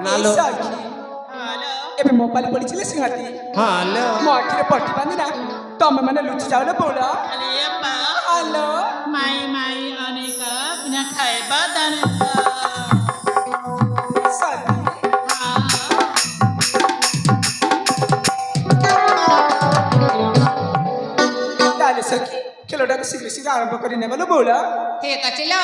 नालो एबे मोबाइल पड़ी छिले सिंगाती हालो मोठीरे पट्टी बांधी ना तमे माने लुचि जाओ ना बोला अरे अप्पा हेलो माई माई अनेका बिना खाए बादान साथी ताले सखी खेलोटा को शीघ्र शीघ्र आरंभ करी ने बोलो बोला ठीक है चलो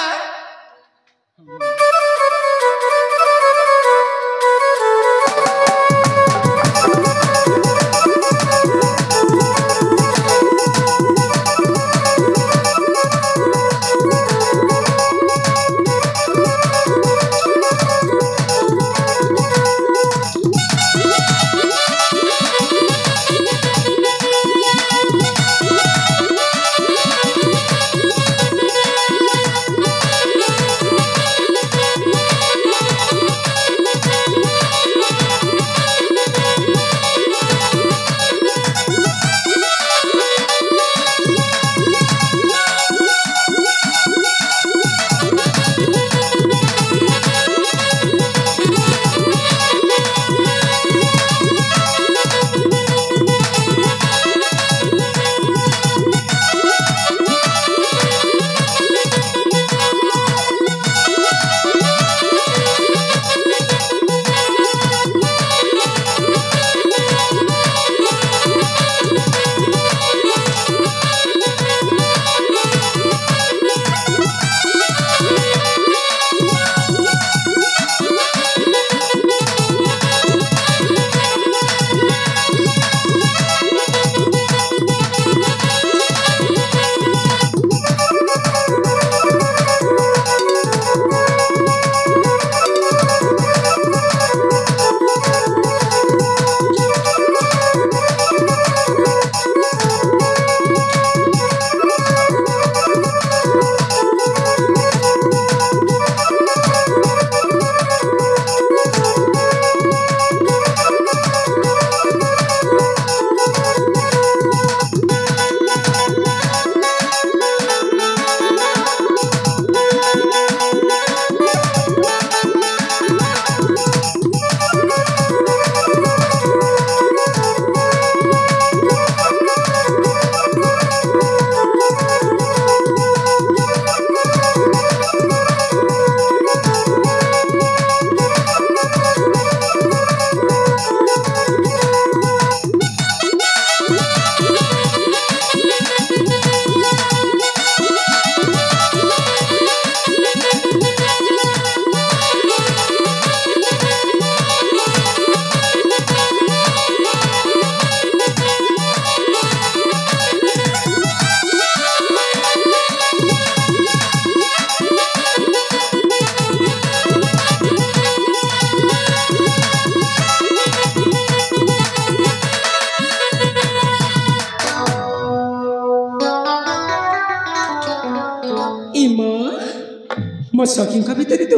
मो सखी भितर तो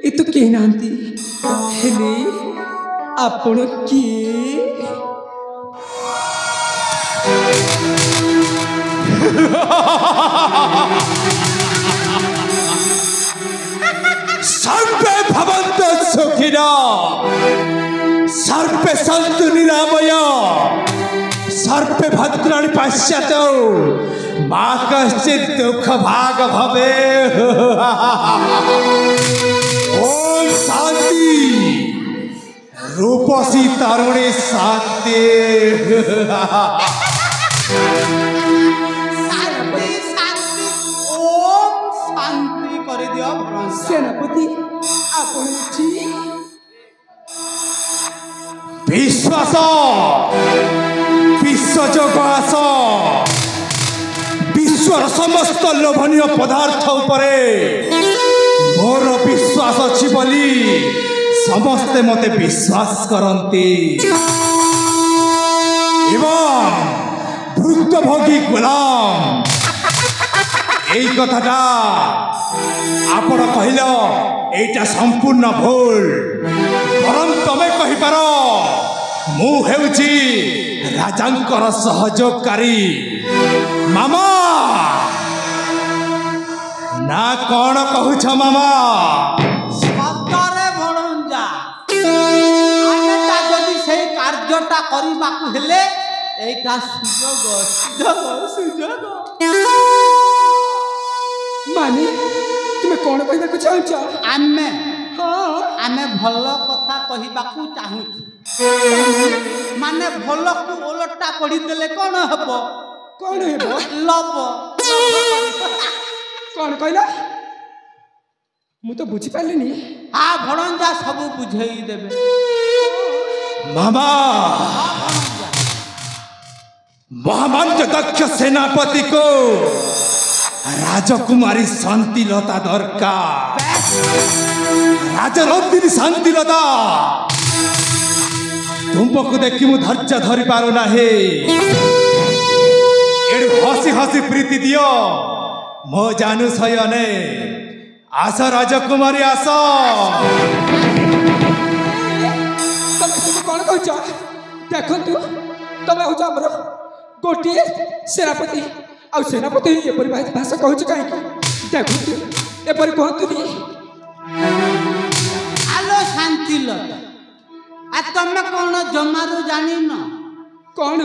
ये तो कही ना हेले आपण किए सर्वे भवन्त सुखिनो सर्वे सन्तु निरामय सर्वे भद्राणि पश्यतु मा कश्चित् दुःख भाग भवे ओम शांति रूपसी तरुणी शांति सेनापति विश्वास विश्व जगत विश्वर समस्त लोभनीय पदार्थ उपरे मोर विश्वास अच्छी बोली समस्ते मते विश्वास करती एवं भुक्तभोगी गुलाम এই কথাটা आपण कहल এইটা संपूर्ण भूल बरं तमे कहिपार मु हेउची राजांकर सहयोगकारी मामा ना कौन कहूछ मामा सतरे भणंजा କରିବାକୁ ହେଲେ এইটা সুযোগ সুযোগ সুযোগ ମାନେ ତୁମେ କ'ଣ କହିବାକୁ ଚାହୁଁଛ? ଆମେ ହଁ ଆମେ ଭଲ କଥା କହିବାକୁ ଚାହୁଁଛୁ ମାନେ ଭଲକୁ ଓଲଟା ପଢିଦେଲେ କ'ଣ ହବ? କ'ଣ ହେବ? ଲବ କ'ଣ କହିଲ? ମୁଁ ତ ବୁଝିପାରିଲିନି। ଭଣଞ୍ଜା ସବୁ ବୁଝେଇ ଦେବେ। ମାମା ମହାମାନ୍ୟ ଦକ୍ଷ ସେନାପତିକୁ ରାଜକୁମାରୀ ଶାନ୍ତିଲତା ଦରକାର। ରାଜରତ୍ନୀ ଶାନ୍ତିଲତା ତୁମକୁ ଦେଖି ମୁଁ ଧୈର୍ଯ୍ୟ ଧରି ପାରୁନାହିଁ। ଏଠୁ ହସି ହସି ପ୍ରୀତି ଦିଅ ମୋ ଜାନୁ ଶୟନେ। ଆସ ରାଜକୁମାରୀ ଆସ। ତମେ ସବୁ କ'ଣ କହୁଛ? ଦେଖନ୍ତୁ ତମେ ହଉଛ ଆମର ଗୋଟିଏ ସେନାପତି ଆଉ ସେନାପତି ଏପରି ଭାଷା କହୁଛ କାହିଁକି? ଦେଖନ୍ତୁ ଏପରି କୁହନ୍ତୁନି। ଆଲୋ ଶାନ୍ତିଲତା ତମେ କ'ଣ ଜମାରୁ ଜାଣିନ? କ'ଣ?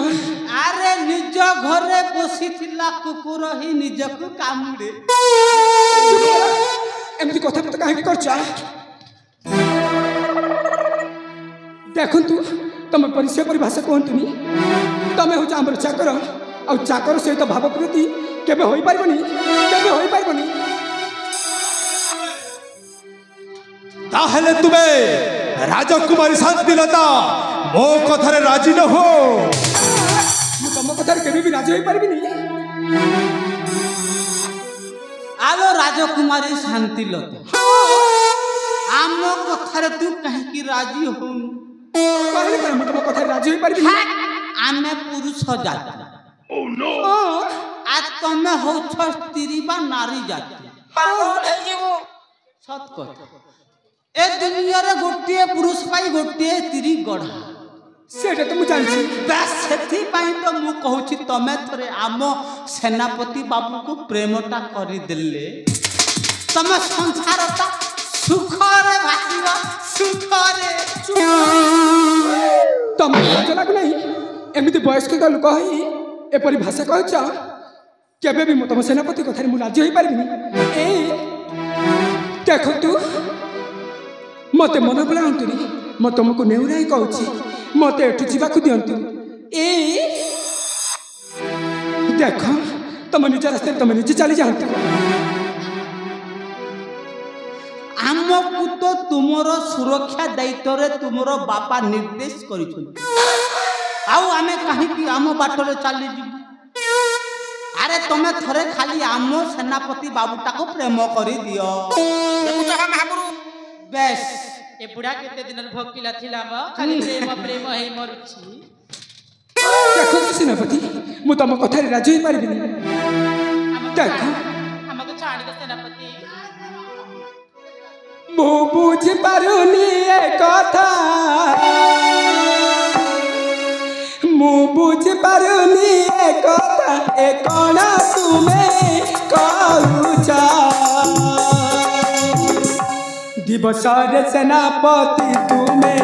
ଆରେ ନିଜ ଘରେ ବସିଥିଲା କୁକୁର ହିଁ ନିଜକୁ କାମୁଡ଼େ। ଏମିତି କଥାବାର୍ତ୍ତା କାହିଁକି କରୁଛ? ଦେଖନ୍ତୁ ତମେ ପରି ସେପରି ଭାଷା କୁହନ୍ତୁନି। ତମେ ହଉଛ ଆମର ଚାକର ଆଉ ଚାକର ସହିତ ଭାବ ପ୍ରୀତି କେବେ ହୋଇପାରିବନି, କେବେ ହୋଇପାରିବନି। ତାହେଲେ ତୁମେ ରାଜକୁମାରୀ ଶାନ୍ତିଲତା ମୋ କଥାରେ ରାଜି ନ ହୋ? ମୁଁ ତମ କଥାରେ କେବେ ବି ରାଜି ହୋଇପାରିବିନି। ଆଲୋ ରାଜକୁମାରୀ ଶାନ୍ତିଲତା ଆମ କଥାରେ ତୁ କାହିଁକି ରାଜି ହଉନୁ? କହିଲି ପରା ମୁଁ ତମ କଥାରେ ରାଜି ହୋଇପାରିବିନି। ଆମେ ପୁରୁଷ ଜାତି আর তুমি হচ্ছ স্ত্রী বা নারী জাতি। সত কথা এ দুনিয়ারে গোটিয়ে পুরুষ পাই গোটিয়ে স্ত্রী গড়া। সেটা তো ମୁଁ ଜାଣିଛି। ସେଥିପାଇଁ ତ ମୁଁ କହୁଛି ତମେ ଥରେ ଆମ ସେନାପତି ବାବୁକୁ ପ୍ରେମଟା କରିଦେଲେ ତମ ସଂସାରଟା ସୁଖରେ ଭାସିବ ସୁଖରେ। ତମକୁ ଲାଜ ଲାଗୁନାହିଁ? ଏମିତି ବୟସ୍କ ଲୋକ ହେଇ ଏପରି ଭାଷା କହୁଛ? କେବେ ବି ମୁଁ ତମ ସେନାପତି କଥାରେ ମୁଁ ରାଜି ହୋଇପାରିବିନି। ଏଇ ଦେଖନ୍ତୁ ମତେ ମନ ବୁଲାନ୍ତୁନି। ମୁଁ ତମକୁ ନେଉରାଇ କହୁଛି ମତେ ଏଠୁ ଯିବାକୁ ଦିଅନ୍ତୁ। ଏଇ ଦେଖ ତମ ନିଜ ରାସ୍ତାରେ ତମେ ନିଜେ ଚାଲି ଯାଆନ୍ତୁ। ଆମକୁ ତ ତୁମର ସୁରକ୍ଷା ଦାୟିତ୍ୱରେ ତୁମର ବାପା ନିର୍ଦ୍ଦେଶ କରିଛନ୍ତି ଆଉ ଆମେ କାହିଁକି ଆମ ବାଟରେ ଚାଲିଯିବୁ? ଆରେ ତମେ ଥରେ ଖାଲି ଆମ ସେନାପତି ବାବୁଟାକୁ ପ୍ରେମ କରିଦିଅ। ବେଶ ଏ ବୁଢ଼ା କେତେ ଦିନରୁ ଭୋକିଲା ଥିଲା ମ ଖାଲି ପ୍ରେମ ପ୍ରେମ ହେଇ ମରୁଛି। ଦେଖନ୍ତୁ ସେନାପତି ମୁଁ ତମ କଥାରେ ରାଜି ହୋଇପାରିବିନି। ଦେଖ ଆମକୁ ଛାଡ଼ିଦ ସେନାପତି। ମୁଁ ବୁଝିପାରୁନି ଏ କଥା, ମୁଁ ବୁଝିପାରୁନି ଏ କଥା, ଏ କ'ଣ ତୁମେ କହୁଛ? ଦିବସରେ ସେନାପତି ତୁମେ,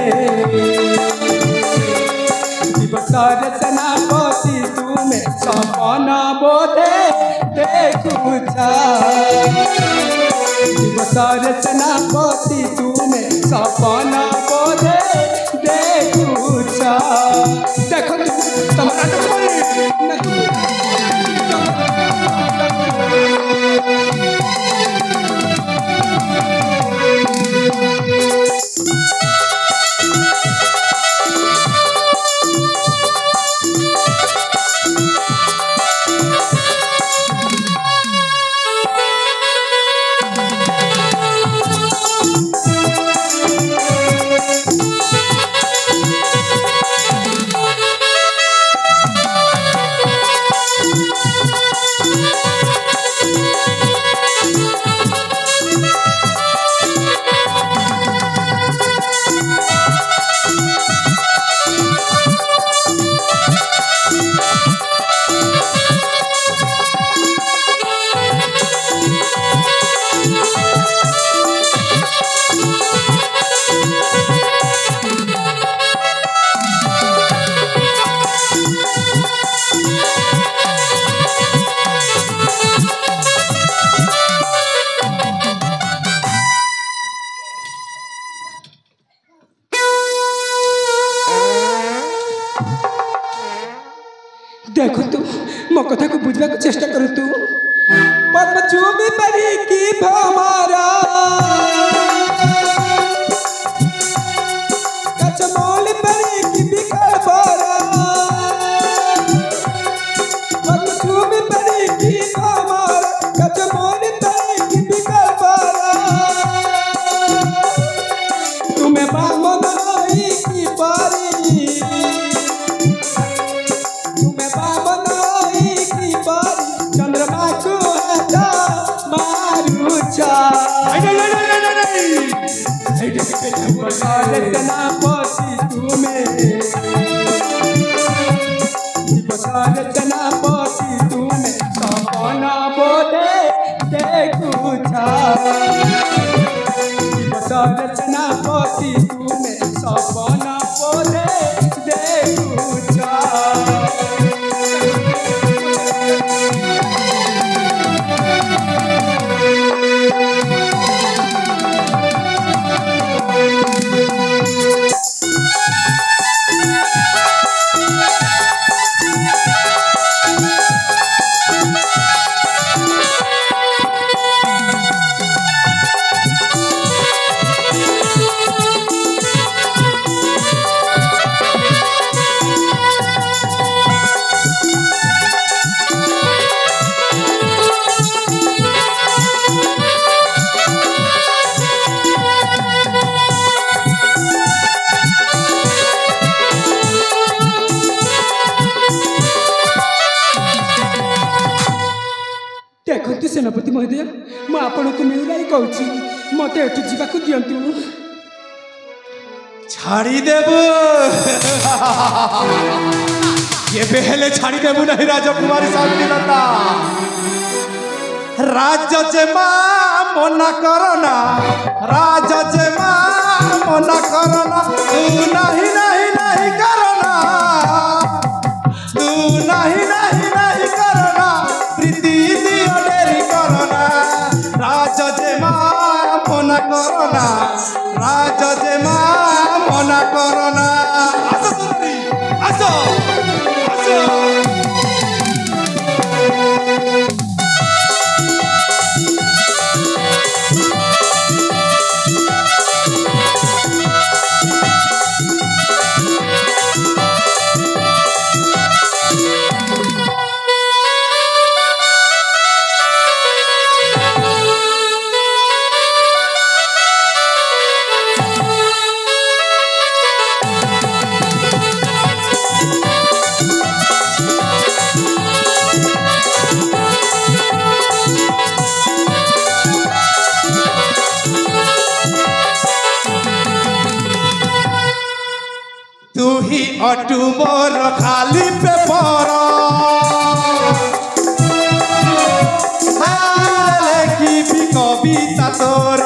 ଦିବସରେ ସେନାପତି ତୁମେ ସପନ ବୋଧେ ଦେଖୁଛ। ଦିବସରେ ସେନାପତି ତୁମେ ସପନ ବୋଧେ ଦେଖୁଛ। ଦେଖନ୍ତୁ ତମ ଦେଖନ୍ତୁ ମୋ କଥାକୁ ବୁଝିବାକୁ ଚେଷ୍ଟା କରନ୍ତୁ। ପଦ୍ମ ଚୁମି ପାରିକି ଭମରା କଚମୋଲି ପାରିକି ବିକଳ୍ପରା ପଦ୍ମ ଚୁମି ପାରିକି ଭମରା କଚମୋଲି ପାରିକି ବିକଳ୍ପରା ତୁମେ ବାମନ ହେଇକି ପାରି चंद्रमा को मारुचा सेनापति तुम्हें सेनापति तुम्हें सपना बोधे देखुचा सेनापति तुम्हें सपना बोधे देखुचा देखते सेनापति महोदय मु आपण को मिलाई कहूँ मत एठू जावाक दिंतु छाड़ी देबू ये बेहले छाड़ी देबू नहीं राजकुमारी शांतिलता राज जे मां मना करना राज जे मां मना करना तू नहीं नहीं नहीं करना तू नहीं नहीं नहीं करना प्रीति दियो डेरी करना राज जे मां मना करना राज जे मां मना करना आसो सुंदरी आसो आसो तू ही अटू मोर खाली पेपर लिखी कविता तोर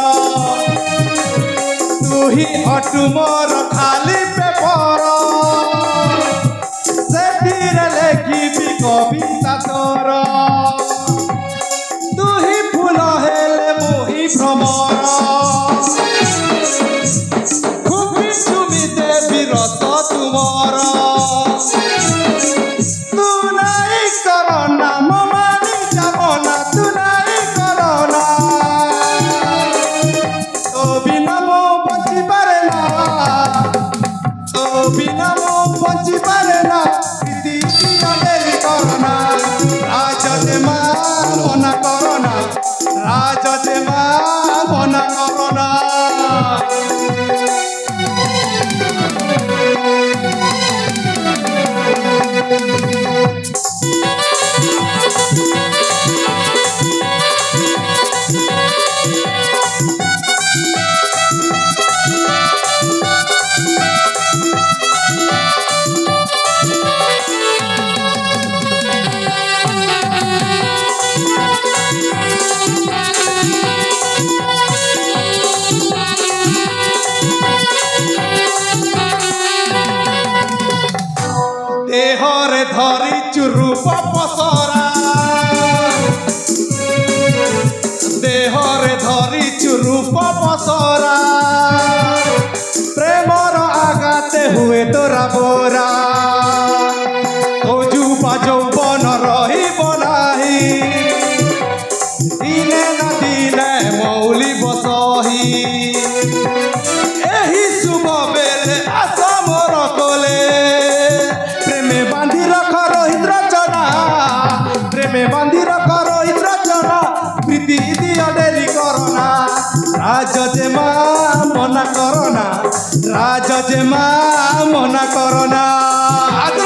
तू ही अटू मोर खाली पेपर से लिखी कविता तोर तू ही फूल हेले मोही भ्रमर तुमर तू नहीं करना ममानी जाबना तू नहीं करना तो बिना मो बची पारे ना तो बिना मो बची पारे ना प्रीति दियो करना राज जे मां मना करना राज जे मां मना करना देहरे धरी रूप पसरा देहरे धरी रूप पसरा प्रेमर आगाते हुए तोरा बोरा ओजू बाजू ଏହି ଶୁଭ ବେଲେ ଆସ ମୋର କୋଲେ ପ୍ରେମେ ବାନ୍ଧି ରଖ ରୋହିତ ରଚନା ପ୍ରେମେ ବାନ୍ଧି ରଖ ରୋହିତ ରଚନା ପ୍ରୀତି ଦିଅ ଡେରି କରନା ରାଜ ଯେ ମା ମନା କରନା ରାଜ ଯେ ମା ମନା କରନା ଆସ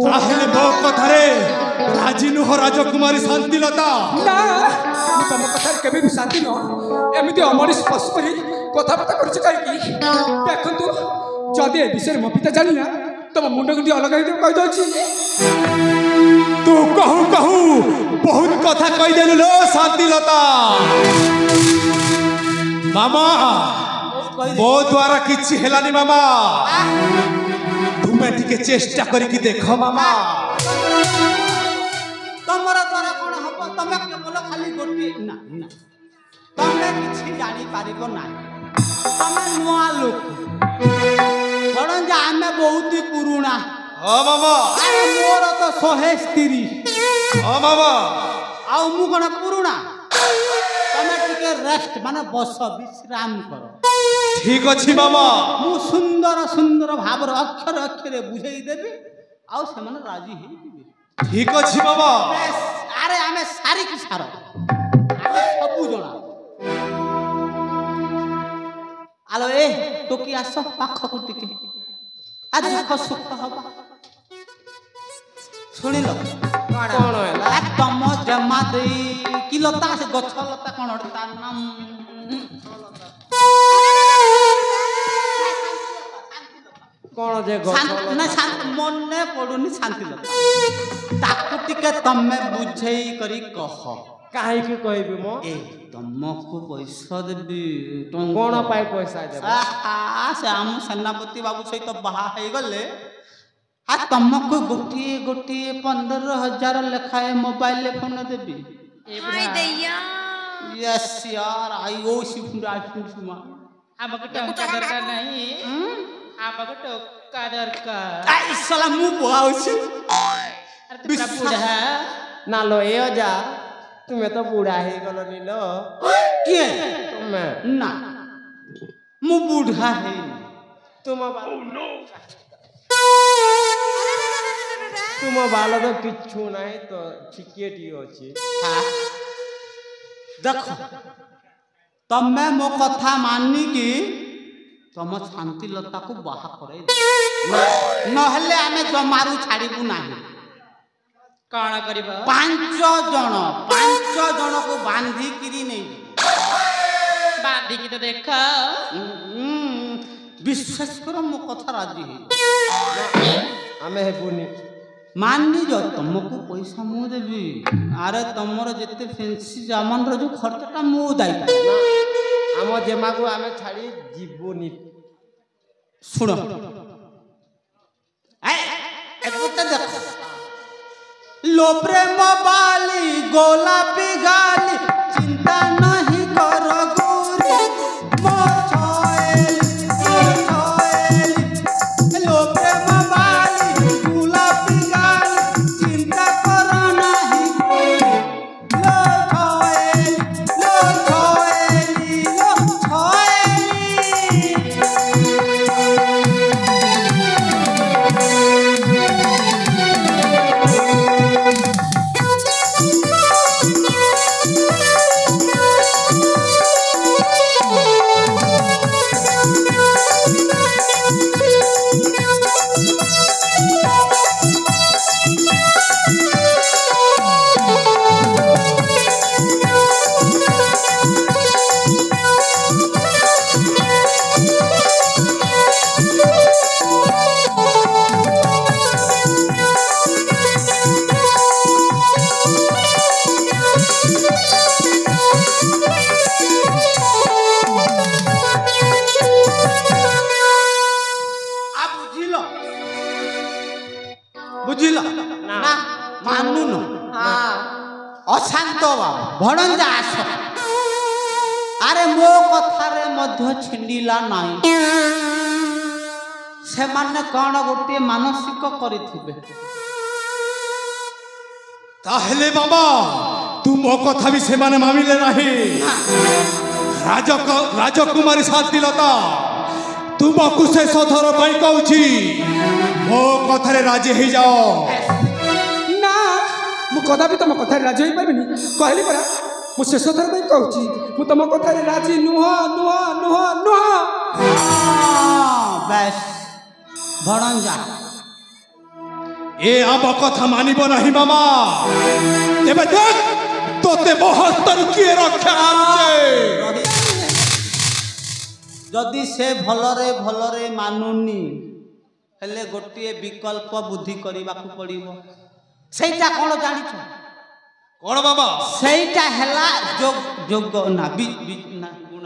ତାହେଲେ ମୋ କଥାରେ ରାଜି ନୁହ ରାଜକୁମାରୀ ଶାନ୍ତିଲତା ନା ମୁଁ ତମ କଥାରେ କେବେ ବି ଶାନ୍ତି ନୁହଁ ଏମିତି ଅମଣିଷ ପଶୁ ପରି କଥାବାର୍ତ୍ତା କରୁଛି କାହିଁକି ଦେଖନ୍ତୁ ଯଦି ଏ ବିଷୟରେ ମୋ ପିତା ଜାଣିଲା ତମ ମୁଣ୍ଡକୁ ଟିକେ ଅଲଗା ହେଇଯିବ କହିଦେଉଛି ତୁ କହୁ କହୁ ବହୁତ କଥା କହିଦେଲୁ ଲୋ ଶାନ୍ତିଲତା ମାମା ମୋ ଦ୍ୱାରା କିଛି ହେଲାନି ମାମା ତୁମେ ଟିକେ ଚେଷ୍ଟା କରିକି ଦେଖ ମାମା ତମର ଦ୍ୱାରା କ'ଣ ହବ ତମେ କେବଳ ଖାଲି ଗୋଟିଏ ନା ତମେ କିଛି ଜାଣିପାରିବ ନାହିଁ ତମେ ନୂଆ ଲୋକ ବରଂ ଯେ ଆମେ ବହୁତ ପୁରୁଣା ହଁ ମାମା ମୋର ତ 130 ହଁ ମାମା ଆଉ ମୁଁ କ'ଣ ପୁରୁଣା ତମେ ଟିକେ ରେଷ୍ଟ ମାନେ ବସ ବିଶ୍ରାମ କର ଠିକ ଅଛି ମାମା ମୁଁ ସୁନ୍ଦର ସୁନ୍ଦର ଭାବରେ ଅକ୍ଷରେ ଅକ୍ଷରେ ବୁଝେଇ ଦେବି ଆଉ ସେମାନେ ରାଜି ହେଇଯିବେ ଠିକ ଅଛି ମାମା ଆରେ ଆମେ ସାରିକି ସାର ଆମେ ସବୁ ଜଣା ଆଲୋ ଏ ଟୋକି ଆସ ପାଖକୁ ଟିକେ ଆଜି ଦୁଃଖ ସୁଖ ହବା ଶୁଣିଲ କଣ ହେଲା ତମ ଜମା ଦେଇ କି ଲତା ସେ ଗଛ ଲତା କଣ ତାର ନାମ କଣ ଯେ ମନେ ପଡୁନି ଶାନ୍ତିଲତା ତାକୁ ଟିକେ ତମେ ବୁଝେଇ କରି କହ କାହିଁକି କହିବି ମୋ ଏ ତମକୁ ପଇସା ଦେବି କଣ ପାଇଁ ପଇସା ଦେବ ସେ ଆମ ସେନାପତି ବାବୁ ସହିତ ବାହା ହେଇଗଲେ ତମକୁ ଗୋଟିଏ ଗୋଟିଏ 15,000 ଲେଖାଏ ମୋବାଇଲ ଫୋନ ଦେବି यस यार आई ओ शिफुंडा ଆମକୁ ଟଙ୍କା ଦରକାର ନାହିଁ ଆମକୁ ଟଙ୍କା ଦରକାର आई साला मुंह बोआउछि ଆରେ ତୁ ପୁରା ବୁଢା ନା ଲୋ ଏ ଅଜା ତୁମେ ତ ବୁଢା ହେଇଗଲନି ଲୋ କିଏ ତୁମେ ନା ମୁଁ ବୁଢା ହେଇନି ତୁମ ତୁମ ବାଲ ତ କିଛୁ ନାହିଁ ତ ଟିକିଏ ଟିକେ ଅଛି ଦେଖ ତମେ ମୋ କଥା ମାନିକି ତମ ଶାନ୍ତିଲତାକୁ ବାହା କରେଇ ନହେଲେ ଆମେ ଜମାରୁ ଛାଡ଼ିବୁ ନାହିଁ କଣ କରିବ 5 ଜଣକୁ ବାନ୍ଧିକିରି ନେଇଯିବୁ ବାନ୍ଧିକି ତ ଦେଖ ବିଶ୍ୱାସ କର ମୋ କଥା ରାଜି ହେଇ ଆମେ ହେବୁନି ମାନିଜ ତମକୁ ପଇସା ମୁଁ ଦେବି ଆରେ ତମର ଯେତେ ଫେନ୍ସି ଜାମାନର ଯୋଉ ଖର୍ଚ୍ଚଟା ମୁଁ ଦାୟିତ୍ୱ ଆମ ଜେମାକୁ ଆମେ ଛାଡ଼ି ଯିବୁନି ଶୁଣ ଗୋଟେ ଦେଖ लो प्रेम बाली गोलापी गाली चिंता नहीं करो गोरी मो छोएली लो प्रेम बाली गोलापी गाली चिंता करो नहीं गोरी लो छोएली ବୁଝିଲ ବୁଝିଲ ନା ମାନୁନ ଅଶାନ୍ତ ଭଣଞ୍ଜା ଆସ ଆରେ ମୋ କଥାରେ ମଧ୍ୟ ଛିଣ୍ଡିଲା ନାହିଁ ସେମାନେ କ'ଣ ଗୋଟିଏ ମାନସିକ କରିଥିବେ ତାହେଲେ ବାବା ତୁ ମୋ କଥା ବି ସେମାନେ ମାନିଲେ ନାହିଁ ରାଜକୁମାରୀ ଶାନ୍ତିଲତା ତୁମକୁ ଶେଷ ଥର ପାଇଁ କହୁଛି ମୋ କଥାରେ ରାଜି ହେଇଯାଅ ନା ମୁଁ କଦାପି ତମ କଥାରେ ରାଜି ହେଇପାରିବିନି କହିଲି ପରା ମୁଁ ଶେଷ ଥର ପାଇଁ କହୁଛି ମୁଁ ତମ କଥାରେ ରାଜି ନୁହଁ ନୁହଁ ନୁହଁ ନୁହଁ ବେଶ ଭଣଞ୍ଜା ଏ ଆମ କଥା ମାନିବ ନାହିଁ ମାମା ତେବେ ଦେଖ ତୋତେ ମୋ ହସ୍ତରୁ କିଏ ରକ୍ଷା କରୁଛେ ଯଦି ସେ ଭଲରେ ଭଲରେ ମାନୁନି ହେଲେ ଗୋଟିଏ ବିକଳ୍ପ ବୁଦ୍ଧି କରିବାକୁ ପଡ଼ିବ ସେଇଟା କ'ଣ ଜାଣିଛ କଣ ବାବା ସେଇଟା ହେଲା ଯୋଗ ନା ଗୁଣ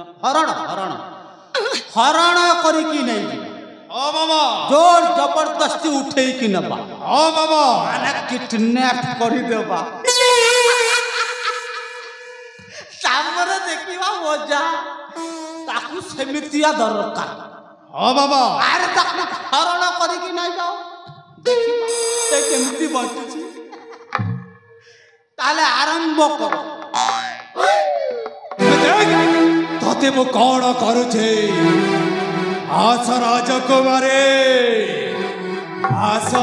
ହରଣ କରିକି ନେଇଯିବ ହଁ ବାବା ଜୋର ଜବରଦସ୍ତି ଉଠେଇକି ନେବା ହଁ ବାବା ମାନେ କିଡନାପ କରିଦେବା ତାପରେ ଦେଖିବା ମଜା ତାକୁ ସେମିତିଆ ଦରକାର ହଁ ବାବା ଆରେ ତାକୁ ହରଣ କରିକି ନେଇ ଯାଅ ଦେଖିବା ସେ କେମିତି ବଞ୍ଚୁଛି ତାହେଲେ ଆରମ୍ଭ କର ତତେ ମୁଁ କଣ କରୁଛେ ଆସ ରାଜକୁମାରୀ ଆସ